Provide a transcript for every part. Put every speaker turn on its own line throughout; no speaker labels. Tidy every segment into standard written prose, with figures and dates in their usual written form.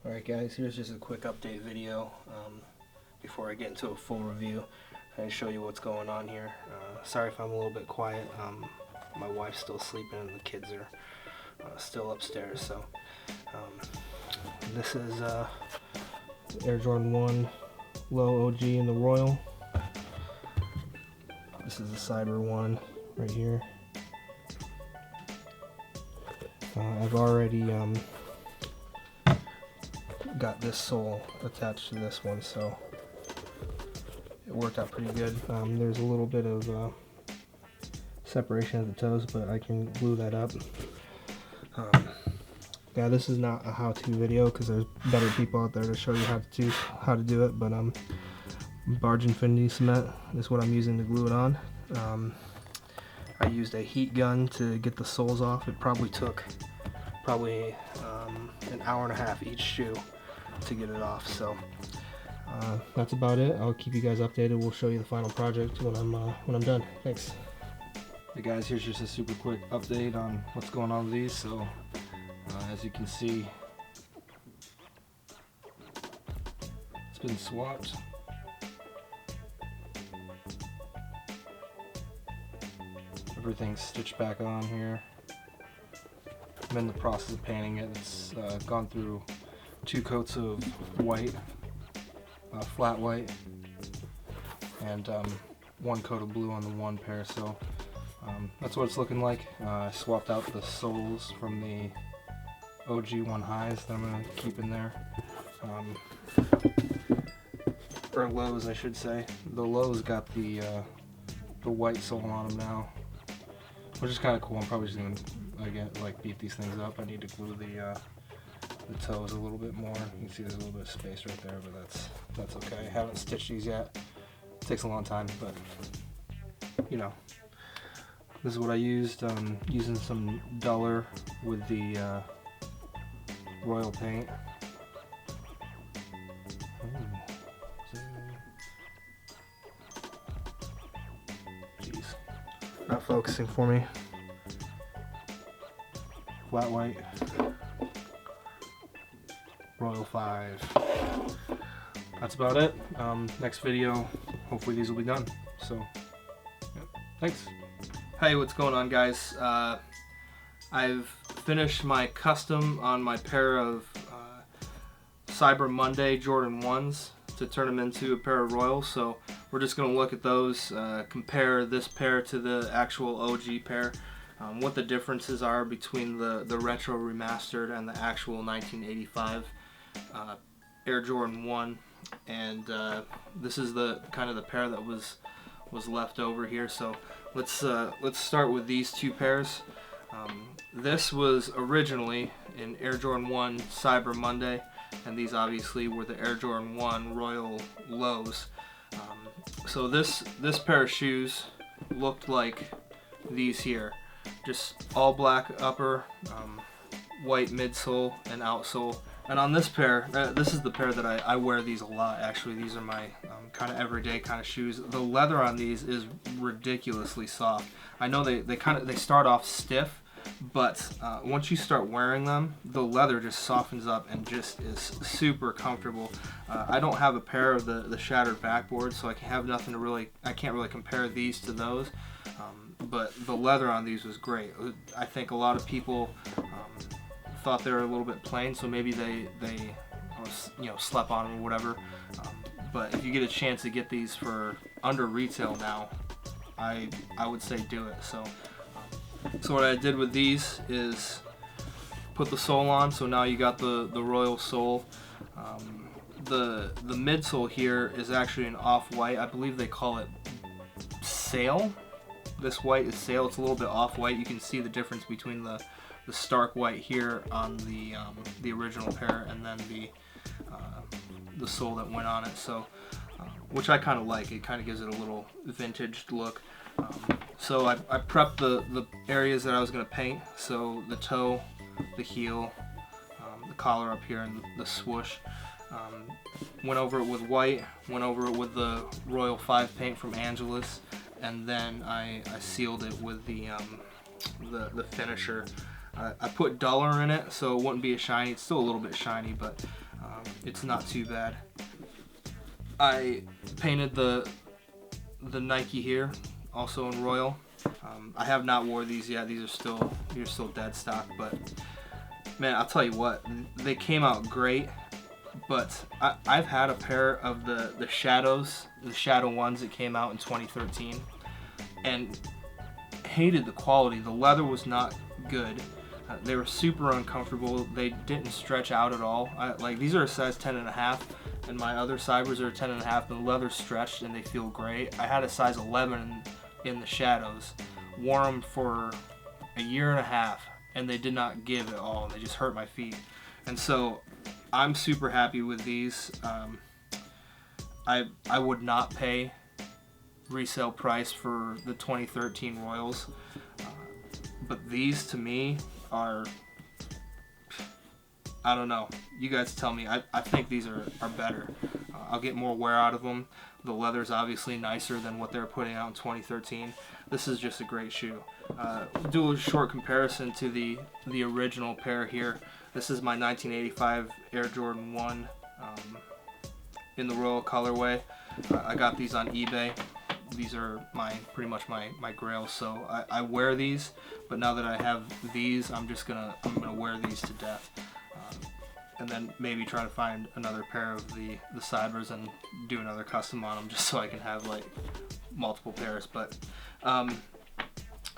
Alright guys, here's just a quick update video before I get into a full review and show you what's going on here. Sorry if I'm a little bit quiet. My wife's still sleeping and the kids are still upstairs. So this is Air Jordan 1 Low OG in the Royal. This is the Cyber 1 right here. I've already got this sole attached to this one, so it worked out pretty good. There's a little bit of separation of the toes, but I can glue that up. Yeah, this is not a how-to video because there's better people out there to show you how to do it, but Barge Infinity cement is what I'm using to glue it on. I used a heat gun to get the soles off. It probably took an hour and a half each shoe to get it off. So that's about it. I'll keep you guys updated. We'll show you the final project when I'm done. Thanks.
Hey guys, here's just a super quick update on what's going on with these. So as you can see, it's been swapped. Everything's stitched back on here. I'm in the process of painting it. It's gone through 2 coats of white, flat white, and 1 coat of blue on the one pair. So that's what it's looking like. I swapped out the soles from the OG 1 highs that I'm going to keep in there. Or lows, I should say. The lows got the white sole on them now, which is kind of cool. I'm probably just going to beat these things up. I need to glue the toes a little bit more. You can see there's a little bit of space right there, but that's okay. I haven't stitched these yet. It takes a long time, but you know, this is what I used. Using some duller with the Royal paint. Jeez,
not focusing for me.
Flat white, Royal 5. That's about it. Next video, hopefully these will be done. So, yeah, thanks.
Hey, what's going on, guys? I've finished my custom on my pair of Cyber Monday Jordan 1s to turn them into a pair of Royals. So we're just going to look at those, compare this pair to the actual OG pair. What the differences are between the retro remastered and the actual 1985 Air Jordan 1, and this is the kind of the pair that was left over here. So let's start with these 2 pairs. This was originally an Air Jordan 1 Cyber Monday, and these obviously were the Air Jordan 1 Royal Lows. So this pair of shoes looked like these here. Just all black upper, white midsole and outsole. And on this pair, this is the pair that I wear these a lot. Actually, these are my kind of everyday kind of shoes. The leather on these is ridiculously soft. I know they start off stiff, but once you start wearing them, the leather just softens up and just is super comfortable. I don't have a pair of the shattered backboard, so I can't really compare these to those. But the leather on these was great. I think a lot of people thought they were a little bit plain, so maybe they slept on them or whatever. But if you get a chance to get these for under retail now, I would say do it. So what I did with these is put the sole on. So now you got the Royal sole. The midsole here is actually an off-white. I believe they call it sail. This white is sail. It's a little bit off-white. You can see the difference between the stark white here on the original pair and then the sole that went on it. So, which I kind of like. It kind of gives it a little vintage look. So I prepped the areas that I was going to paint. So the toe, the heel, the collar up here, and the swoosh. Went over it with white. Went over it with the Royal 5 paint from Angelus. And then I sealed it with the finisher. I put duller in it so it wouldn't be as shiny. It's still a little bit shiny, but it's not too bad. I painted the Nike here, also in Royal. I have not wore these yet. These are still dead stock, but man, I'll tell you what, they came out great. But I've had a pair of the Shadows, the Shadow ones that came out in 2013, and hated the quality. The leather was not good. They were super uncomfortable. They didn't stretch out at all. Like, these are a size 10.5, and my other Cybers are 10.5. The leather stretched and they feel great. I had a size 11 in the Shadows. Wore them for a year and a half, and they did not give at all. They just hurt my feet. And so I'm super happy with these. I would not pay resale price for the 2013 Royals, but these to me are, I don't know, you guys tell me. I think these are better. I'll get more wear out of them. The leather's obviously nicer than what they're putting out in 2013. This is just a great shoe. Do a short comparison to the original pair here. This is my 1985 Air Jordan 1 in the Royal colorway. I got these on eBay. These are pretty much my grails. So I wear these, but now that I have these, I'm gonna wear these to death, and then maybe try to find another pair of the Cybers and do another custom on them, just so I can have like multiple pairs. But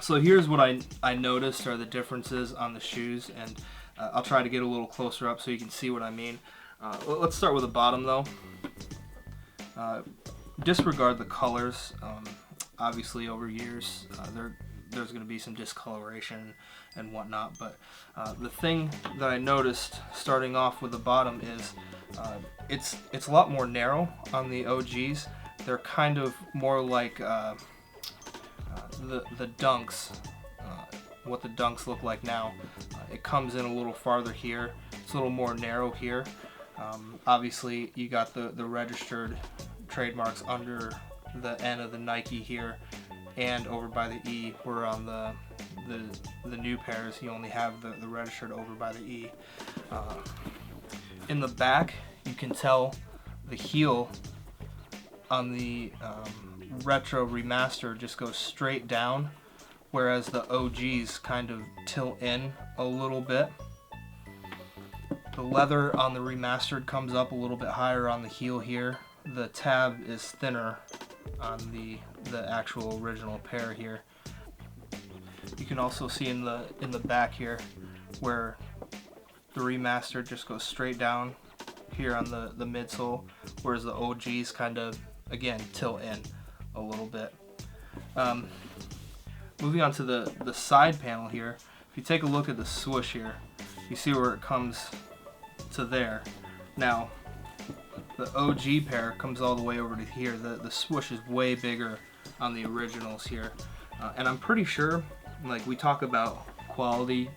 so here's what I noticed are the differences on the shoes, and I'll try to get a little closer up so you can see what I mean. Let's start with the bottom though. Disregard the colors. Obviously over years there's going to be some discoloration and whatnot, but the thing that I noticed starting off with the bottom is it's a lot more narrow on the OGs. They're kind of more like the Dunks, what the Dunks look like now. It comes in a little farther here. It's a little more narrow here. Obviously you got the registered trademarks under the N of the Nike here, and over by the E, where on the new pairs you only have the registered over by the E. In the back you can tell the heel on the retro remaster just goes straight down, whereas the OGs kind of tilt in a little bit. The leather on the remastered comes up a little bit higher on the heel here. The tab is thinner on the actual original pair here. You can also see in the back here where the remastered just goes straight down here on the midsole, whereas the OGs kind of, again, tilt in a little bit. Moving on to the side panel here, if you take a look at the swoosh here, you see where it comes to there. Now, the OG pair comes all the way over to here. The swoosh is way bigger on the originals here. And I'm pretty sure, like, we talk about quality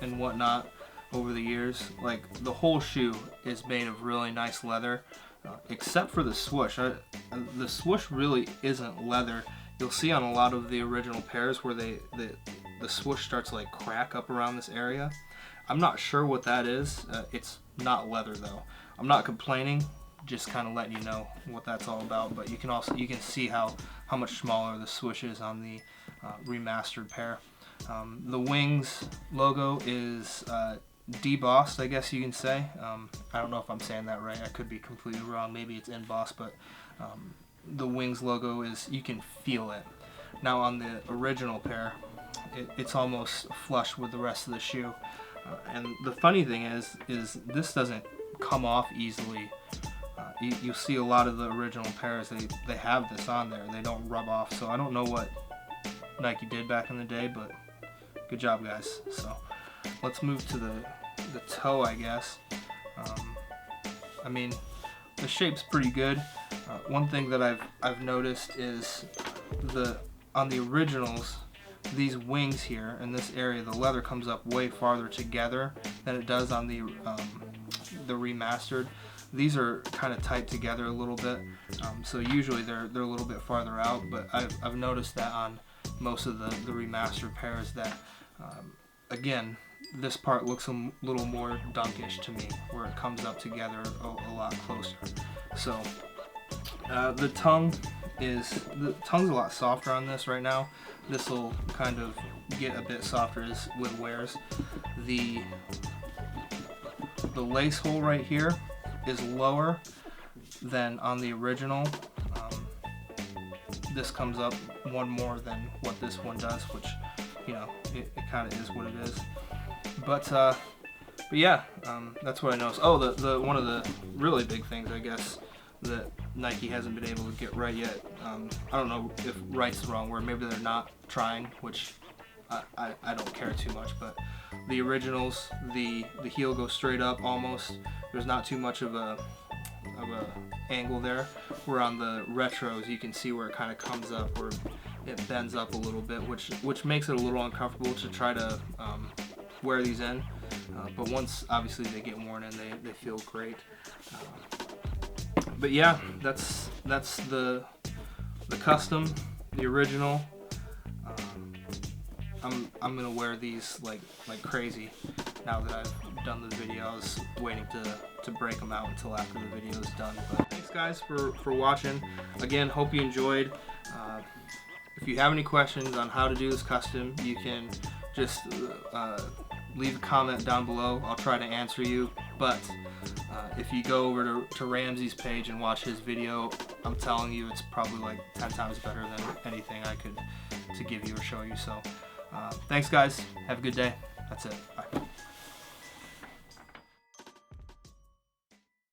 and whatnot over the years, like, the whole shoe is made of really nice leather, except for the swoosh. The swoosh really isn't leather. You'll see on a lot of the original pairs where the swoosh starts to like crack up around this area. I'm not sure what that is. It's not leather though. I'm not complaining, just kind of letting you know what that's all about. But you can see how much smaller the swoosh is on the remastered pair. The Wings logo is debossed, I guess you can say. I don't know if I'm saying that right. I could be completely wrong. Maybe it's embossed, but the Wings logo is, you can feel it. Now on the original pair, it's almost flush with the rest of the shoe. And the funny thing is this doesn't come off easily. You see a lot of the original pairs, they have this on there. They don't rub off. So I don't know what Nike did back in the day, but good job, guys. So let's move to the toe, I guess. I mean, the shape's pretty good. One thing that I've noticed is on the originals, these wings here in this area, the leather comes up way farther together than it does on the remastered. These are kind of tight together a little bit, so usually they're a little bit farther out. But I've noticed that on most of the remastered pairs that, again, this part looks a little more dunkish to me, where it comes up together a lot closer. So the tongue's a lot softer on this right now. This will kind of get a bit softer as it wears. The lace hole right here is lower than on the original. This comes up one more than what this one does, which, you know, it kind of is what it is. But yeah, that's what I noticed. Oh, the one of the really big things, I guess, that Nike hasn't been able to get right yet. I don't know if right's the wrong word. Maybe they're not trying, which I don't care too much. But the originals, the heel goes straight up almost. There's not too much of a angle there. Where on the retros, you can see where it kind of comes up, or it bends up a little bit, which makes it a little uncomfortable to try to wear these in. But once obviously they get worn in, they feel great. But yeah, that's the custom, the original. I'm gonna wear these like crazy now that I've done the video. I was waiting to break them out until after the video is done. But thanks guys for watching. Again, hope you enjoyed. If you have any questions on how to do this custom, you can just leave a comment down below. I'll try to answer you. But if you go over to Rameses' page and watch his video, I'm telling you, it's probably like 10 times better than anything I could to give you or show you. So thanks guys, have a good day. That's it, bye.